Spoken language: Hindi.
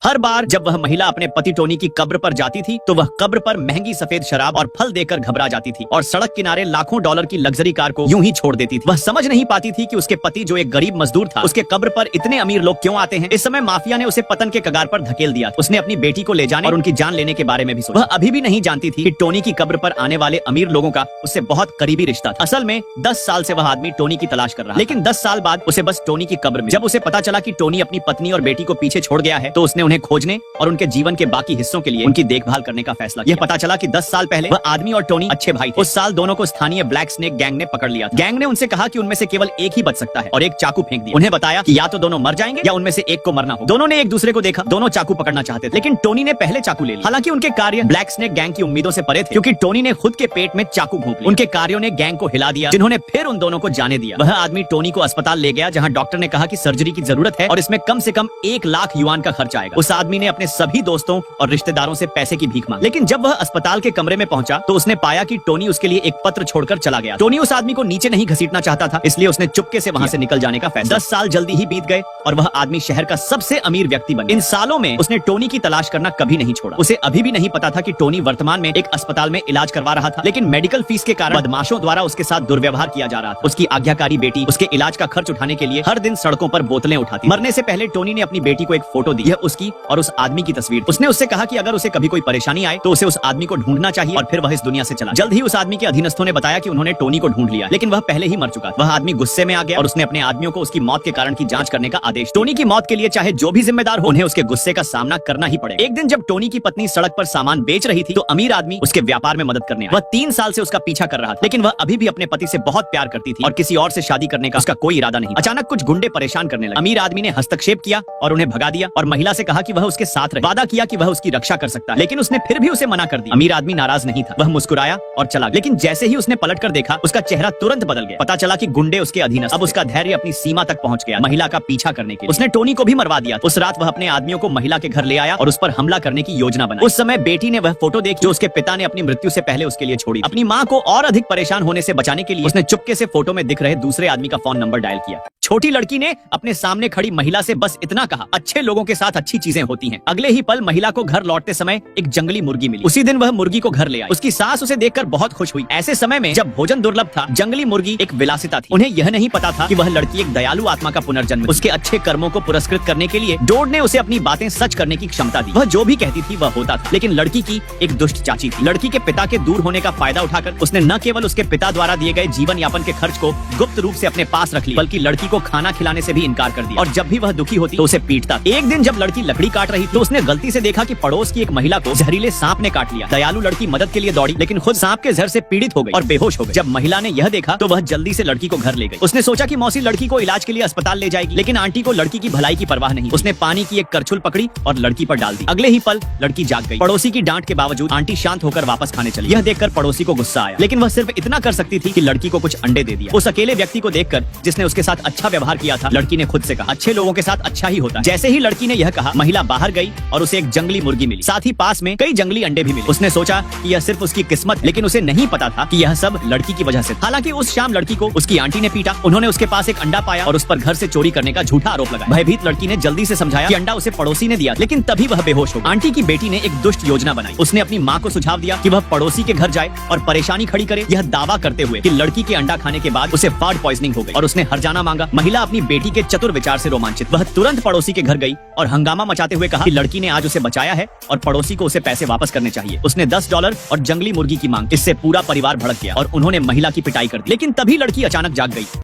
हर बार जब वह महिला अपने पति टोनी की कब्र पर जाती थी तो वह कब्र पर महंगी सफेद शराब और फल देकर घबरा जाती थी और सड़क किनारे लाखों डॉलर की लग्जरी कार को यूं ही छोड़ देती थी। वह समझ नहीं पाती थी कि उसके पति जो एक गरीब मजदूर था, उसके कब्र पर इतने अमीर लोग क्यों आते हैं। इस समय माफिया ने उसे पतन के कगार पर धकेल दिया। उसने अपनी बेटी को ले जाने और उनकी जान लेने के बारे में भी सोचा। वह अभी भी नहीं जानती थी कि टोनी की कब्र पर आने वाले अमीर लोगों का उससे बहुत करीबी रिश्ता था। असल में 10 साल से वह आदमी टोनी की तलाश कर रहा, लेकिन 10 साल बाद उसे बस टोनी की कब्र में। जब उसे पता चला कि टोनी अपनी पत्नी और बेटी को पीछे छोड़ गया है तो उसने उन्हें खोजने और उनके जीवन के बाकी हिस्सों के लिए उनकी देखभाल करने का फैसला किया। यह पता चला कि 10 साल पहले वह आदमी और टोनी अच्छे भाई थे। उस साल दोनों को स्थानीय ब्लैक स्नेक गैंग ने पकड़ लिया। गैंग ने उनसे कहा कि उनमें से केवल एक ही बच सकता है और एक चाकू फेंक दिया। उन्हें बताया कि या तो दोनों मर जाएंगे या उनमें से एक को मरना हो। दोनों ने एक दूसरे को देखा, दोनों चाकू पकड़ना चाहते थे, लेकिन टोनी ने पहले चाकू ले लिया। हालांकि उनके कार्य ब्लैक स्नेक गैंग की उम्मीदों से परे थे, क्योंकि टोनी ने खुद के पेट में चाकू घोंप लिया। उनके कार्यों ने गैंग को हिला दिया, जिन्होंने फिर उन दोनों को जाने दिया। वह आदमी टोनी को अस्पताल ले गया, जहां डॉक्टर ने कहा कि सर्जरी की जरूरत है और इसमें कम से कम 1 लाख युआन का खर्च आएगा। उस आदमी ने अपने सभी दोस्तों और रिश्तेदारों से पैसे की भीख मांगी, लेकिन जब वह अस्पताल के कमरे में पहुंचा तो उसने पाया कि टोनी उसके लिए एक पत्र छोड़कर चला गया। टोनी उस आदमी को नीचे नहीं घसीटना चाहता था, इसलिए उसने चुपके से वहां से निकल जाने का फैसला। 10 साल जल्दी ही बीत गए और वह आदमी शहर का सबसे अमीर व्यक्ति बन गया। इन सालों में उसने टोनी की तलाश करना कभी नहीं छोड़ा। उसे अभी भी नहीं पता था कि टोनी वर्तमान में एक अस्पताल में इलाज करवा रहा था, लेकिन मेडिकल फीस के कारण बदमाशों द्वारा उसके साथ दुर्व्यवहार किया जा रहा था। उसकी आज्ञाकारी बेटी उसके इलाज का खर्च उठाने के लिए हर दिन सड़कों पर बोतलें उठाती। मरने से पहले टोनी ने अपनी बेटी को एक फोटो दी। यह उसकी और उस आदमी की तस्वीर। उसने उससे कहा कि अगर उसे कभी कोई परेशानी आए तो उसे उस आदमी को ढूंढना चाहिए और फिर वह इस दुनिया से चला। जल्द ही उस आदमी के अधीनस्थों ने बताया कि उन्होंने टोनी को ढूंढ लिया, लेकिन वह पहले ही मर चुका था। वह आदमी गुस्से में आ गया और उसने अपने आदमियों को उसकी मौत के कारण की जांच करने का आदेश। टोनी की मौत के लिए चाहे जो भी जिम्मेदार हो, उन्हें उसके गुस्से का सामना करना ही पड़ेगा। एक दिन जब टोनी की पत्नी सड़क पर सामान बेच रही थी तो अमीर आदमी उसके व्यापार में मदद करने आया। वह 3 साल से उसका पीछा कर रहा था, लेकिन वह अभी भी अपने पति से बहुत प्यार करती थी और किसी और से शादी करने का उसका कोई इरादा नहीं। अचानक कुछ गुंडे परेशान करने लगे। अमीर आदमी ने हस्तक्षेप किया और उन्हें भगा दिया और महिला से कहा कि वह उसके साथ रहे। वादा किया कि वह उसकी रक्षा कर सकता है, लेकिन उसने फिर भी उसे मना कर दिया। अमीर आदमी नाराज नहीं था, वह मुस्कुराया और चला गया। लेकिन जैसे ही उसने पलट कर देखा, उसका चेहरा तुरंत बदल गया। पता चला कि गुंडे उसके अधीनस्थ। अब उसका धैर्य अपनी सीमा तक पहुंच गया महिला का पीछा करने के लिए। उसने टोनी को भी मरवा दिया। उस रात वह अपने आदमियों को महिला के घर ले आया और उस पर हमला करने की योजना बनाई। उस समय बेटी ने वह फोटो देखी जो उसके पिता ने अपनी मृत्यु से पहले उसके लिए छोड़ी। अपनी माँ को और अधिक परेशान होने से बचाने के लिए उसने चुपके से फोटो में दिख रहे दूसरे आदमी का फोन नंबर डायल किया। छोटी लड़की ने अपने सामने खड़ी महिला से बस इतना कहा, अच्छे लोगों के साथ अच्छी चीजें होती हैं। अगले ही पल महिला को घर लौटते समय एक जंगली मुर्गी मिली। उसी दिन वह मुर्गी को घर ले आई। उसकी सास उसे देखकर बहुत खुश हुई। ऐसे समय में जब भोजन दुर्लभ था, जंगली मुर्गी एक विलासिता थी। उन्हें यह नहीं पता था कि वह लड़की एक दयालु आत्मा का पुनर्जन्म। उसके अच्छे कर्मों को पुरस्कृत करने के लिए डोड ने उसे अपनी बातें सच करने की क्षमता दी। वह जो भी कहती थी वह होता था। लेकिन लड़की की एक दुष्ट चाची थी। लड़की के पिता के दूर होने का फायदा उठाकर उसने न केवल उसके पिता द्वारा दिए गए जीवन यापन के खर्च को गुप्त रूप से अपने पास रख लिया, बल्कि लड़की को खाना खिलाने से भी इनकार कर दिया और जब भी वह दुखी होती तो उसे पीटता। एक दिन जब लड़की लकड़ी काट रही तो उसने गलती से देखा कि पड़ोस की एक महिला को जहरीले सांप ने काट लिया। दयालु लड़की मदद के लिए दौड़ी, लेकिन खुद सांप के जहर से पीड़ित हो गई और बेहोश हो गई। जब महिला ने यह देखा तो वह जल्दी से लड़की को घर ले गई। उसने सोचा कि मौसी लड़की को इलाज के लिए अस्पताल ले जाएगी, लेकिन आंटी को लड़की की भलाई की परवाह नहीं। उसने पानी की एक करछुल पकड़ी और लड़की पर डाल दी। अगले ही पल लड़की जाग गई। पड़ोसी की डांट के बावजूद आंटी शांत होकर वापस खाने चली। यह देखकर पड़ोसी को गुस्सा आया, लेकिन वह सिर्फ इतना कर सकती थी कि लड़की को कुछ अंडे दे दिया। उस अकेले व्यक्ति को देखकर जिसने उसके साथ अच्छा व्यवहार किया था, लड़की ने खुद से कहा, अच्छे लोगों के साथ अच्छा ही होता है। जैसे ही लड़की ने यह कहा, महिला बाहर गई और उसे एक जंगली मुर्गी मिली। साथ ही पास में कई जंगली अंडे भी मिले। उसने सोचा कि यह सिर्फ उसकी किस्मत, लेकिन उसे नहीं पता था कि यह सब लड़की की वजह से। हालांकि उस शाम लड़की को उसकी आंटी ने पीटा। उन्होंने उसके पास एक अंडा पाया और उस पर घर से चोरी करने का झूठा आरोप लगाया। भयभीत लड़की ने जल्दी से समझाया कि अंडा उसे पड़ोसी ने दिया, लेकिन तभी वह बेहोश हो गई। आंटी की बेटी ने एक दुष्ट योजना बनाई। उसने अपनी माँ को सुझाव दिया कि वह पड़ोसी के घर जाए और परेशानी खड़ी करे, यह दावा करते हुए कि लड़की के अंडा खाने के बाद उसे फूड पॉइजनिंग हो गई और उसने हर्जाना मांगा। महिला अपनी बेटी के चतुर विचार से रोमांचित। वह तुरंत पड़ोसी के घर गई और हंगामा मचाते हुए कहा कि लड़की ने आज उसे बचाया है और पड़ोसी को उसे पैसे वापस करने चाहिए। उसने $10 और जंगली मुर्गी की मांग। इससे पूरा परिवार भड़क गया और उन्होंने महिला की पिटाई कर दी। लेकिन तभी लड़की अचानक जाग गई।